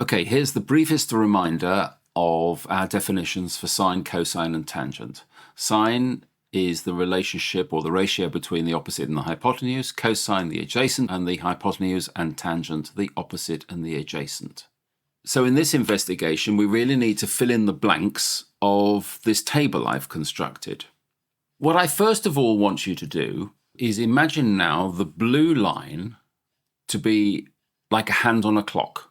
Okay, here's the briefest reminder of our definitions for sine, cosine, and tangent. Sine is the relationship or the ratio between the opposite and the hypotenuse, cosine the adjacent and the hypotenuse, and tangent the opposite and the adjacent. So in this investigation, we really need to fill in the blanks of this table I've constructed. What I first of all want you to do is imagine now the blue line to be like a hand on a clock.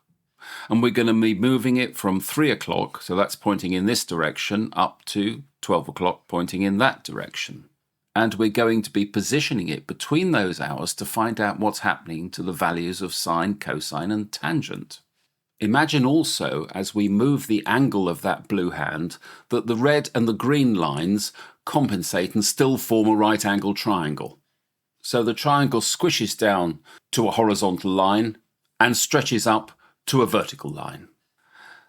And we're going to be moving it from 3 o'clock, so that's pointing in this direction, up to 12 o'clock, pointing in that direction. And we're going to be positioning it between those hours to find out what's happening to the values of sine, cosine, and tangent. Imagine also, as we move the angle of that blue hand, that the red and the green lines compensate and still form a right-angled triangle. So the triangle squishes down to a horizontal line and stretches up to a vertical line.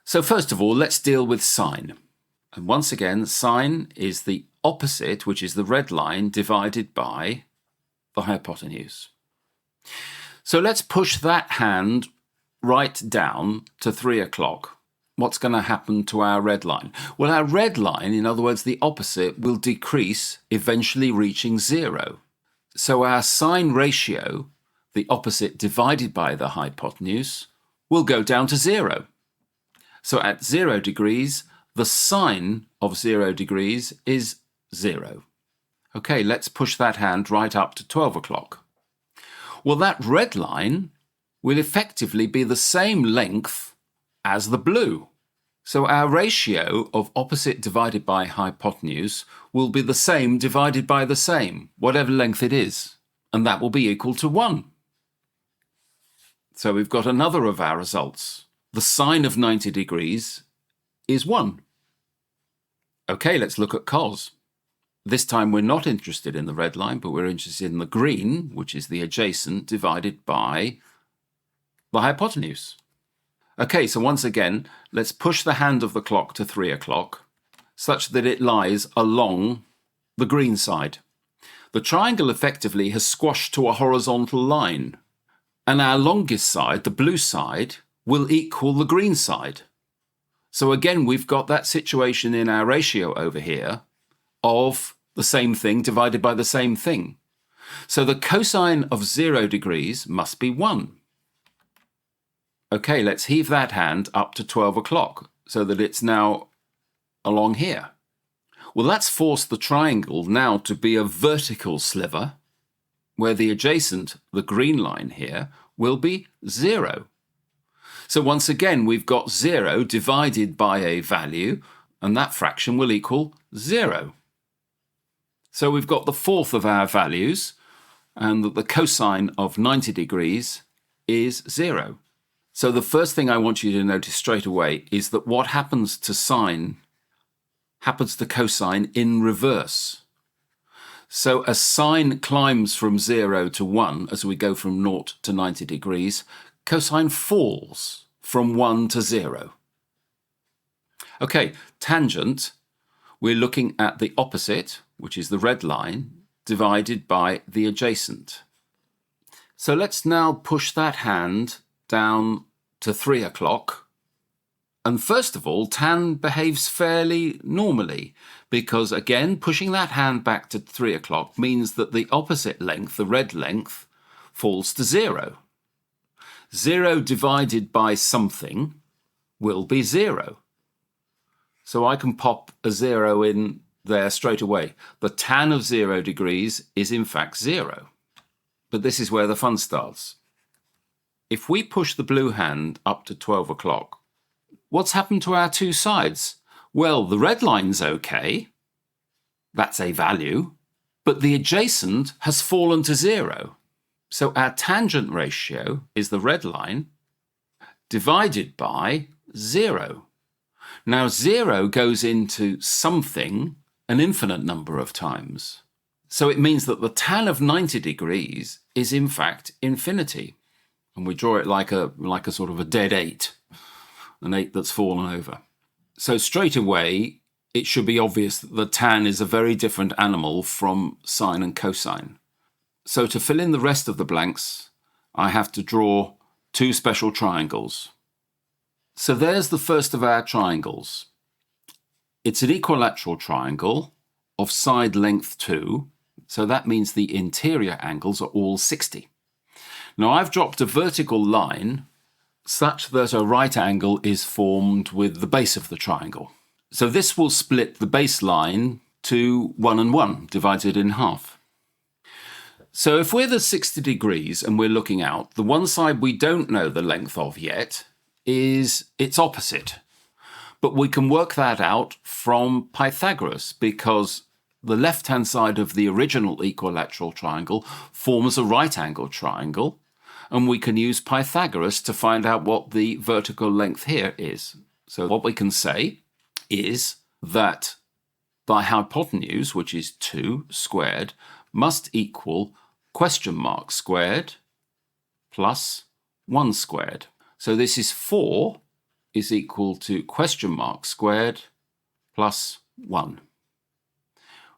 So first of all, let's deal with sine. And once again, sine is the opposite, which is the red line, divided by the hypotenuse. So let's push that hand right down to 3 o'clock. What's going to happen to our red line? Well, our red line, in other words, the opposite, will decrease, eventually reaching 0. So our sine ratio, the opposite divided by the hypotenuse, will go down to 0. So at 0 degrees, the sine of 0 degrees is 0. Okay, let's push that hand right up to 12 o'clock. Well, that red line will effectively be the same length as the blue. So our ratio of opposite divided by hypotenuse will be the same divided by the same, whatever length it is, and that will be equal to 1. So we've got another of our results. The sine of 90 degrees is 1. Okay, let's look at cos. This time we're not interested in the red line, but we're interested in the green, which is the adjacent, divided by the hypotenuse. Okay, so once again, let's push the hand of the clock to 3 o'clock, such that it lies along the green side. The triangle effectively has squashed to a horizontal line, and our longest side, the blue side, will equal the green side. So again, we've got that situation in our ratio over here of the same thing divided by the same thing. So the cosine of 0 degrees must be 1. Okay, let's heave that hand up to 12 o'clock so that it's now along here. Well, that's forced the triangle now to be a vertical sliver, where the adjacent, the green line here, will be 0. So once again, we've got 0 divided by a value, and that fraction will equal 0. So we've got the fourth of our values, and that the cosine of 90 degrees is 0. So the first thing I want you to notice straight away is that what happens to sine happens to cosine in reverse. So as sine climbs from 0 to 1, as we go from 0 to 90 degrees, cosine falls from 1 to 0. Okay, tangent, we're looking at the opposite, which is the red line, divided by the adjacent. So let's now push that hand down to 3 o'clock. And first of all, tan behaves fairly normally, because again, pushing that hand back to 3 o'clock means that the opposite length, the red length, falls to 0. 0 divided by something will be 0. So I can pop a 0 in there straight away. The tan of 0 degrees is in fact 0. But this is where the fun starts. If we push the blue hand up to 12 o'clock, what's happened to our two sides? Well, the red line's okay. That's a value. But the adjacent has fallen to 0. So our tangent ratio is the red line divided by 0. Now 0 goes into something an infinite number of times. So it means that the tan of 90 degrees is in fact infinity. And we draw it like a sort of a dead 8, an 8 that's fallen over. So straight away, it should be obvious that the tan is a very different animal from sine and cosine. So to fill in the rest of the blanks, I have to draw two special triangles. So there's the first of our triangles. It's an equilateral triangle of side length 2, so that means the interior angles are all 60. Now I've dropped a vertical line such that a right angle is formed with the base of the triangle. So this will split the baseline to 1 and 1, divided in half. So if we're the 60 degrees and we're looking out, the one side we don't know the length of yet is its opposite. But we can work that out from Pythagoras, because the left-hand side of the original equilateral triangle forms a right-angled triangle, and we can use Pythagoras to find out what the vertical length here is. So what we can say is that the hypotenuse, which is 2 squared, must equal question mark squared plus 1 squared. So this is 4 is equal to question mark squared plus 1.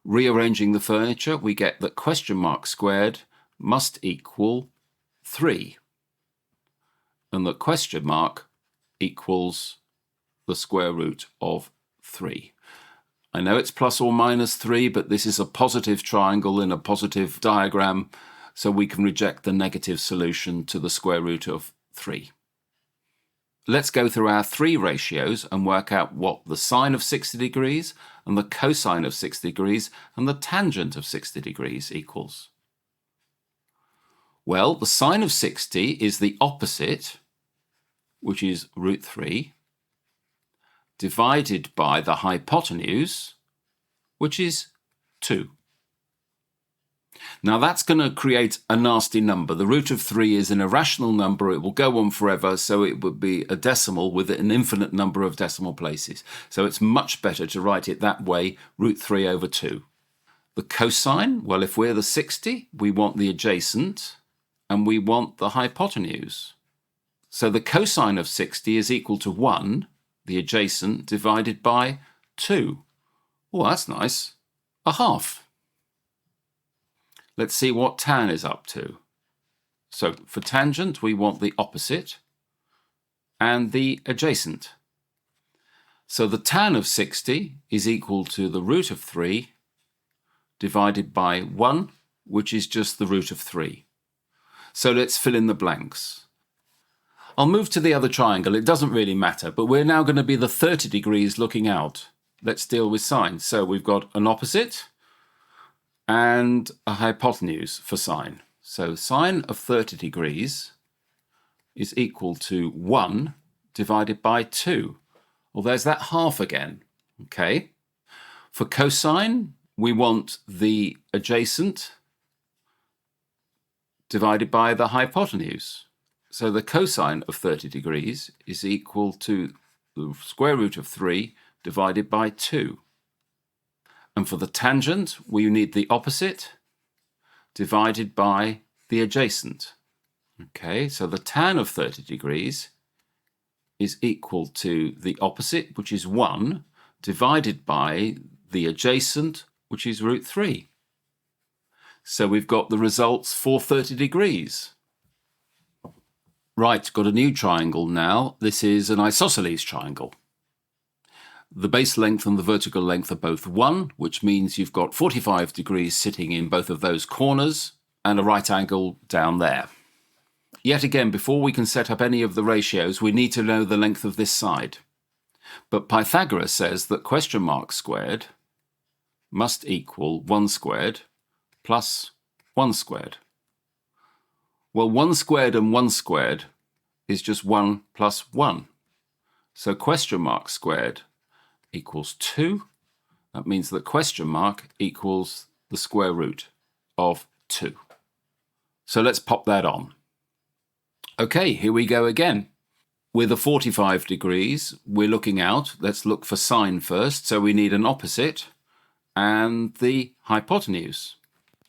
Rearranging the furniture, we get that question mark squared must equal 3, and that question mark equals the square root of 3. I know it's plus or minus 3, but this is a positive triangle in a positive diagram, so we can reject the negative solution to the square root of 3. Let's go through our 3 ratios and work out what the sine of 60 degrees and the cosine of 60 degrees and the tangent of 60 degrees equals. Well, the sine of 60 is the opposite, which is root 3, divided by the hypotenuse, which is 2. Now that's going to create a nasty number. The root of 3 is an irrational number. It will go on forever, so it would be a decimal with an infinite number of decimal places. So it's much better to write it that way, root 3 over 2. The cosine, well, if we're the 60, we want the adjacent, and we want the hypotenuse. So the cosine of 60 is equal to 1, the adjacent, divided by 2. Oh, that's nice. A half. Let's see what tan is up to. So for tangent, we want the opposite and the adjacent. So the tan of 60 is equal to the root of 3 divided by 1, which is just the root of 3. So let's fill in the blanks. I'll move to the other triangle. It doesn't really matter, but we're now going to be the 30 degrees looking out. Let's deal with sine. So we've got an opposite and a hypotenuse for sine. So sine of 30 degrees is equal to 1 divided by 2. Well, there's that half again. Okay. For cosine, we want the adjacent divided by the hypotenuse. So the cosine of 30 degrees is equal to the square root of 3 divided by 2. And for the tangent, we need the opposite divided by the adjacent. Okay, so the tan of 30 degrees is equal to the opposite, which is 1, divided by the adjacent, which is root 3. So we've got the results for 30 degrees. Right, got a new triangle now. This is an isosceles triangle. The base length and the vertical length are both 1, which means you've got 45 degrees sitting in both of those corners and a right angle down there. Yet again, before we can set up any of the ratios, we need to know the length of this side. But Pythagoras says that question mark squared must equal 1 squared plus 1 squared. Well, 1 squared and 1 squared is just 1 plus 1. So question mark squared equals 2. That means that question mark equals the square root of 2. So let's pop that on. Okay, here we go again. With a 45 degrees, we're looking out. Let's look for sine first. So we need an opposite and the hypotenuse.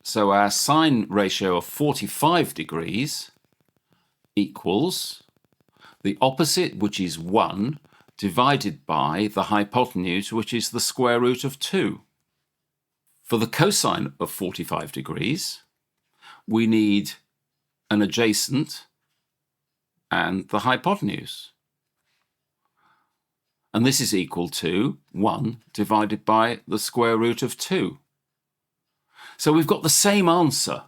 So our sine ratio of 45 degrees equals the opposite, which is 1, divided by the hypotenuse, which is the square root of 2. For the cosine of 45 degrees, we need an adjacent and the hypotenuse. And this is equal to 1 divided by the square root of 2. So we've got the same answer.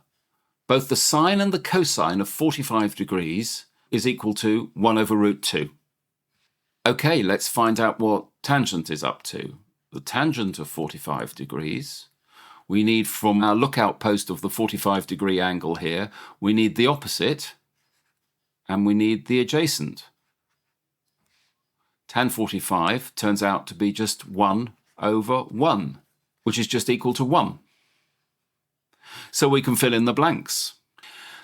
Both the sine and the cosine of 45 degrees is equal to 1 over root 2. Okay, let's find out what tangent is up to. The tangent of 45 degrees, we need from our lookout post of the 45-degree angle here, we need the opposite and we need the adjacent. Tan 45 turns out to be just 1 over 1, which is just equal to 1. So we can fill in the blanks.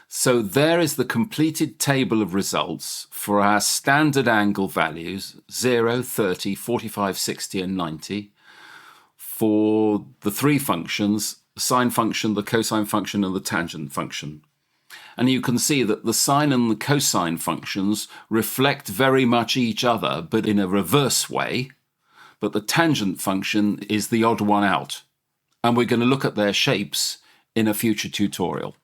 So there is the completed table of results for our standard angle values 0, 30, 45, 60 and 90 for the three functions, the sine function, the cosine function and the tangent function. And you can see that the sine and the cosine functions reflect very much each other, but in a reverse way. But the tangent function is the odd one out. And we're going to look at their shapes in a future tutorial.